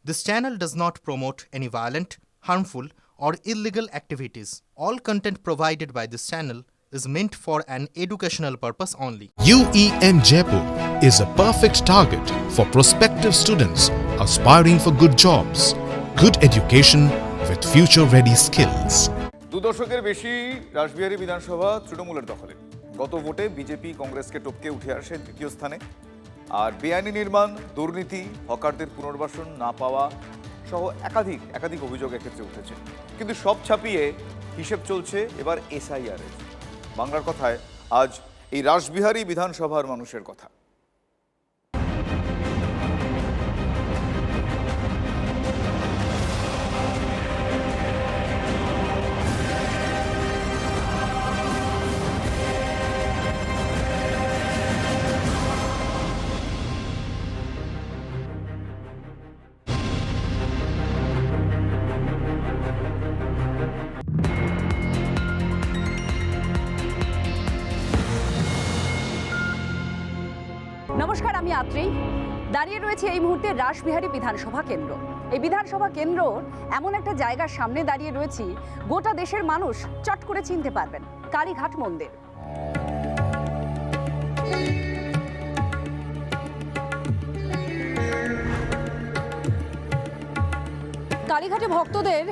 This channel does not promote any violent, harmful, or illegal activities. All content provided by this channel is meant for an educational purpose only. UEN Jaipur is a perfect target for prospective students aspiring for good jobs, good education with future-ready skills. 2 দশকের বেশি রাসবিহারী বিধানসভা তৃণমূলের দখলে। গত ভোটে BJP কংগ্রেসকে টপকে উঠে আসে দ্বিতীয় স্থানে। আর বেআইনি নির্মাণ, দুর্নীতি, হকারদের পুনর্বাসন না পাওয়া সহ একাধিক অভিযোগ এক্ষেত্রে উঠেছে। কিন্তু সব ছাপিয়ে হিসেব চলছে এবার এসআইআর এর। বাংলার কথায় আজ এই রাসবিহারী বিধানসভার মানুষের কথা। নমস্কার, আমি আত্রি। দাঁড়িয়ে রয়েছে এই মুহূর্তে রাসবিহারী বিধানসভা কেন্দ্র। এই বিধানসভা কেন্দ্র এমন একটা জায়গার সামনে দাঁড়িয়ে রয়েছি গোটা দেশের মানুষ চট করে চিনতে পারবেন, কালীঘাট মন্দির। কালীঘাটে ভক্তদের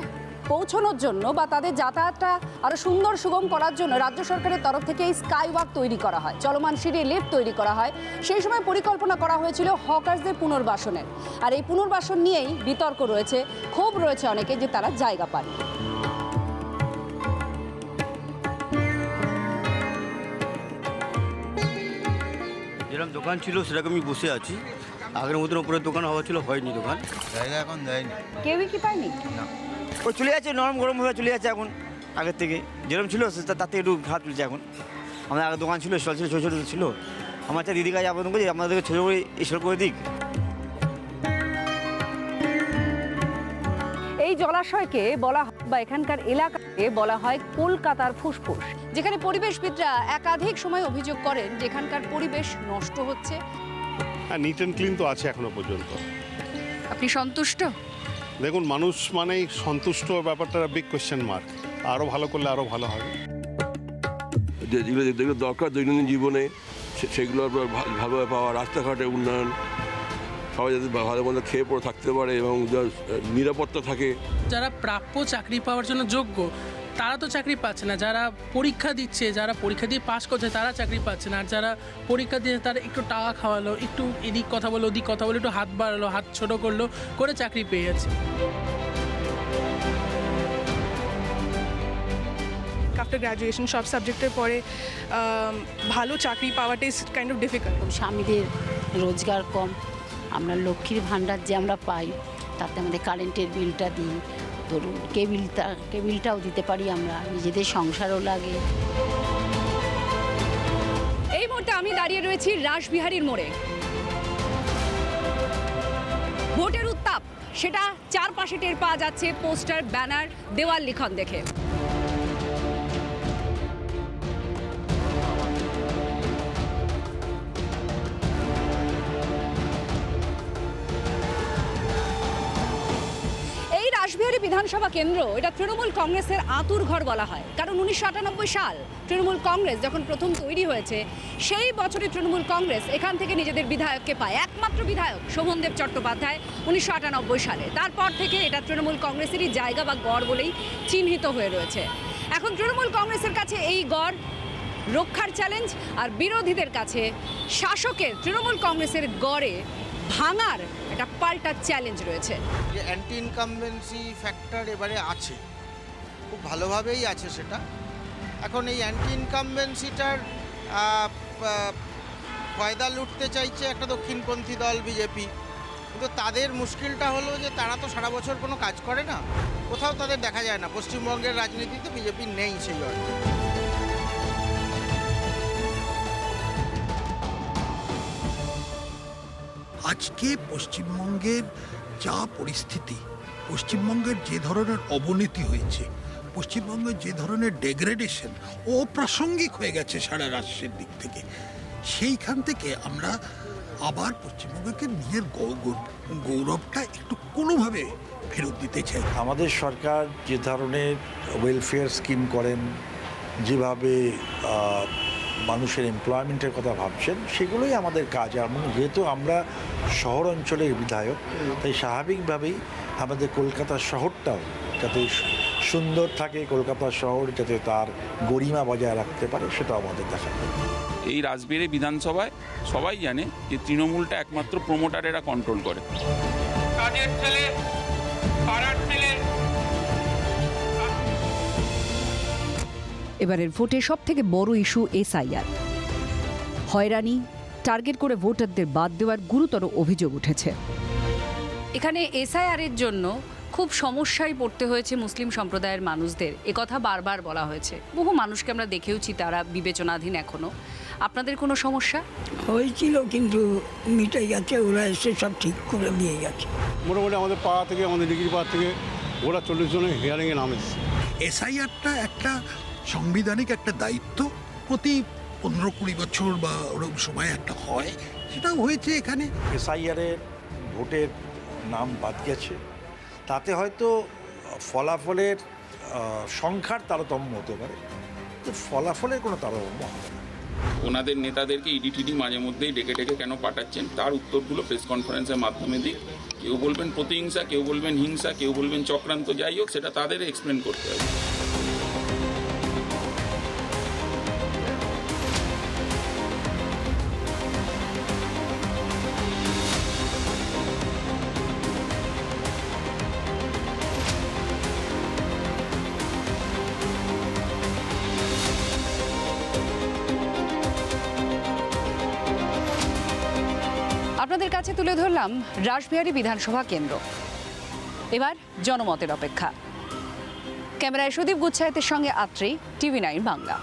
পৌঁছানোর জন্য বা তাদের যাতায়াতটা আরো সুন্দর সুগম করার জন্য রাজ্য সরকারের তরফ থেকে এই স্কাইওয়াক তৈরি করা হয়, চলমান সিঁড়ি লিফট তৈরি করা হয়। সেই সময় পরিকল্পনা করা হয়েছিল হকার্সদের পুনর্বাসনের, আর এই পুনর্বাসন নিয়েই বিতর্ক রয়েছে, ক্ষোভ রয়েছে অনেকে যে তারা জায়গা পান। যেরকম দোকান ছিল সেরকমই বসে আছি। আগের মতন উপরের দোকান হওয়া ছিল, হয়নি দোকান, জায়গা এখন দেয়নি। কেউই কি পায়নি? না, ও চলে যাচ্ছে, নরম গরম হয়ে চলে যাচ্ছে এখন। আগের থেকে যেরকম ছিল তাতে একটু খারাপ চলছে এখন। আমাদের আগে দোকান ছিল, স্টল ছিল, ছোটো ছোটো ছিল। আমার একটা দিদি কাছে আবেদন করছি আমাদেরকে ছোটো করে স্টল করে দিক। এই জলাশয়কে বলা হয় বা এখানকার এলাকাকে বলা হয় কলকাতার ফুসফুস, যেখানে পরিবেশবিদরা একাধিক সময় অভিযোগ করেন যেখানকার পরিবেশ নষ্ট হচ্ছে। নিট অ্যান্ড ক্লিন তো আছে এখনো পর্যন্ত। আপনি সন্তুষ্ট? দেখুন, মানুষ মানেই সন্তুষ্ট, ব্যাপারটা বিগ কোয়েশ্চেন মার্ক। আরও ভালো করলে আরও ভালো হবে। যেগুলো দরকার দৈনন্দিন জীবনে সেগুলো ভালোভাবে পাওয়া, রাস্তাঘাটের উন্নয়ন, সবাই যাতে ভালো মতো খেয়ে পড়ে থাকতে পারে এবং নিরাপত্তা থাকে। যারা প্রাপ্য চাকরি পাওয়ার জন্য যোগ্য তারা তো চাকরি পাচ্ছে না, যারা পরীক্ষা দিচ্ছে, যারা পরীক্ষা দিয়ে পাস করছে তারা চাকরি পাচ্ছে না, আর যারা পরীক্ষা দিয়ে তারা একটু টাকা খাওয়ালো, একটু এদিক কথা বলো ওদিক কথা বলো, একটু হাত বাড়ালো, হাত ছোট করলো করে চাকরি পেয়ে যাচ্ছে। আফটার গ্র্যাজুয়েশন সব সাবজেক্টের পরে ভালো চাকরি পাওয়াটাই কাইন্ড অফ ডিফিকাল্ট। স্বামীদের রোজগার কম, আমরা লক্ষ্মীর ভাণ্ডার যে আমরা পাই তাতে আমাদের কারেন্টের বিলটা দিই, ধরুন কেবিলটাও দিতে পারি আমরা, নিজেদের সংসারও লাগে। এই মুহূর্তে আমি দাঁড়িয়ে রয়েছি রাসবিহারীর মোড়ে। ভোটের উত্তাপ সেটা চারপাশে টের পাওয়া যাচ্ছে পোস্টার, ব্যানার, দেওয়াল লিখন দেখে। রাসবিহারী বিধানসভা কেন্দ্র এটা তৃণমূল কংগ্রেসের আঁতুর ঘর বলা হয়, কারণ 1998 সাল তৃণমূল কংগ্রেস যখন প্রথম তৈরি হয়েছে সেই বছরে তৃণমূল কংগ্রেস এখান থেকে নিজেদের বিধায়ককে পায়, একমাত্র বিধায়ক শোভনদেব চট্টোপাধ্যায় 1998 সালে। তারপর থেকে এটা তৃণমূল কংগ্রেসেরই জায়গা বা গড় বলেই চিহ্নিত হয়ে রয়েছে। এখন তৃণমূল কংগ্রেসের কাছে এই গড় রক্ষার চ্যালেঞ্জ, আর বিরোধীদের কাছে শাসকের তৃণমূল কংগ্রেসের গড়ে ভাঙার একটা পাল্টা চ্যালেঞ্জ রয়েছে। যে অ্যান্টি ইনকামবেন্সি ফ্যাক্টর এবারে আছে, খুব ভালোভাবেই আছে সেটা। এখন এই অ্যান্টি ইনকামবেন্সিটার ফয়দা লুটতে চাইছে একটা দক্ষিণপন্থী দল বিজেপি, কিন্তু তাদের মুশকিলটা হলো যে তারা তো সারা বছর কোনো কাজ করে না, কোথাও তাদের দেখা যায় না। পশ্চিমবঙ্গের রাজনীতিতে বিজেপি নেই সেই অর্থে। আজকে পশ্চিমবঙ্গের যা পরিস্থিতি, পশ্চিমবঙ্গের যে ধরনের অবনতি হয়েছে, পশ্চিমবঙ্গের যে ধরনের ডেগ্রেডেশন, অপ্রাসঙ্গিক হয়ে গেছে সারা রাষ্ট্রের দিক থেকে, সেইখান থেকে আমরা আবার পশ্চিমবঙ্গকে নিজের গৌরবটা একটু কোনোভাবে ফেরত দিতে চাই। আমাদের সরকার যে ধরনের ওয়েলফেয়ার স্কিম করেন, যেভাবে মানুষের এমপ্লয়মেন্টের কথা ভাবছেন, সেগুলোই আমাদের কাজ। এবং যেহেতু আমরা শহর অঞ্চলের বিধায়ক, তাই স্বাভাবিকভাবেই আমাদের কলকাতা শহরটাও যাতে সুন্দর থাকে, কলকাতা শহর যাতে তার গরিমা বজায় রাখতে পারে, সেটা আমাদের দেখা। এই রাসবিহারী বিধানসভায় সবাই জানে যে তৃণমূলটা একমাত্র প্রমোটারেরা কন্ট্রোল করে। কাজের ছেলে, পাড়ার ছেলে। এবারের ভোটে সব থেকে বড় ইস্যু এসআইআর। হয়রানি, টার্গেট করে ভোটারদের বাদ দেওয়ার গুরুতর অভিযোগ উঠেছে। এখানে এসআইআর এর জন্য খুব সমস্যায় পড়তে হয়েছে মুসলিম সম্প্রদায়ের মানুষদের, একথা বারবার বলা হয়েছে। বহু মানুষকে আমরা দেখেওছি, তারা বিবেচনাধীন এখনো। আপনাদের কোনো সমস্যা হয়েছিল কিন্তু মিটে গেছে, ওরা এসে সব ঠিক করে দিয়ে গেছে। মোটামুটি আমাদের পাড়া থেকে, আমাদের ডিগ্রি পাড়া থেকে ওরা 40 জনের হিয়ারিংয়ে নামেছে। এসআইআরটা একটা সাংবিধানিক একটা দায়িত্ব, প্রতি 15-20 বছর বা ওরকম সময় একটা হয়, সেটাও হয়েছে এখানে। এসআইআরের ভোটের নাম বাদ গেছে, তাতে হয়তো ফলাফলের সংখ্যার তারতম্য হতে পারে, তো ফলাফলের কোনো তারতম্য হবে না। ওনাদের নেতাদেরকে ইডিটিডি মাঝে মধ্যেই ডেকে ডেকে কেন পাঠাচ্ছেন, তার উত্তরগুলো প্রেস কনফারেন্সের মাধ্যমে দিক। কেউ বলবেন প্রতিহিংসা, কেউ বলবেন হিংসা, কেউ বলবেন চক্রান্ত, যাই হোক সেটা তাদের এক্সপ্লেন করতে হবে। আপনাদের কাছে তুলে ধরলাম রাসবিহারী বিধানসভা কেন্দ্র। এবার জনমতের অপেক্ষা। ক্যামেরায় সুদীপ গুচ্ছায়েতের সঙ্গে আত্রি, TV9 বাংলা।